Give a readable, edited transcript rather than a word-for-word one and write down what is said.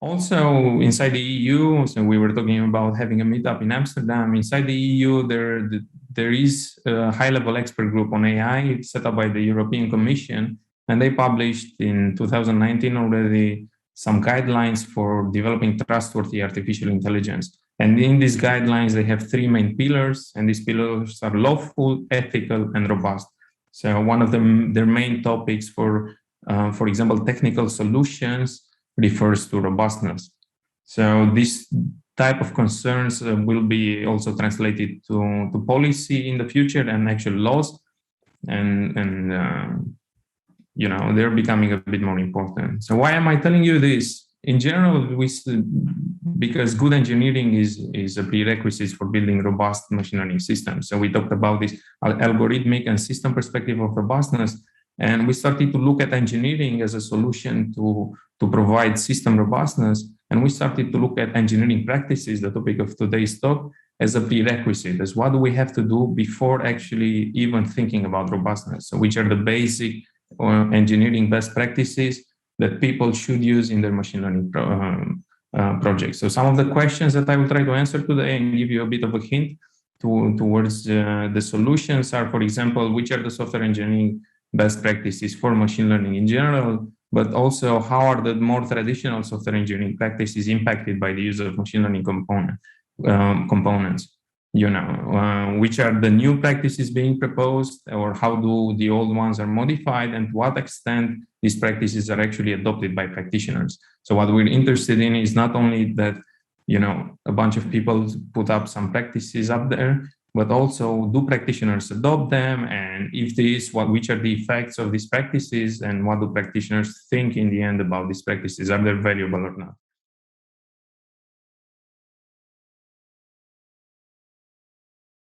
Also, inside the EU, so we were talking about having a meetup in Amsterdam. Inside the EU, there is a high-level expert group on AI set up by the European Commission, and they published in 2019 already some guidelines for developing trustworthy artificial intelligence. And in these guidelines, they have three main pillars, and these pillars are lawful, ethical, and robust. So one of them, their main topics for example, technical solutions refers to robustness. So this type of concerns will be also translated to policy in the future and actual laws, and they're becoming a bit more important. So why am I telling you this? In general, because good engineering is a prerequisite for building robust machine learning systems. So we talked about this algorithmic and system perspective of robustness, and we started to look at engineering as a solution to provide system robustness. And we started to look at engineering practices, the topic of today's talk, as a prerequisite, as what do we have to do before actually even thinking about robustness? So which are the basic engineering best practices that people should use in their machine learning projects. So some of the questions that I will try to answer today and give you a bit of a hint towards the solutions are, for example, which are the software engineering best practices for machine learning in general, but also how are the more traditional software engineering practices impacted by the use of machine learning components? Which are the new practices being proposed, or how do the old ones are modified, and to what extent these practices are actually adopted by practitioners. So what we're interested in is not only that, a bunch of people put up some practices up there, but also do practitioners adopt them? And if this, which are the effects of these practices, and what do practitioners think in the end about these practices? Are they valuable or not?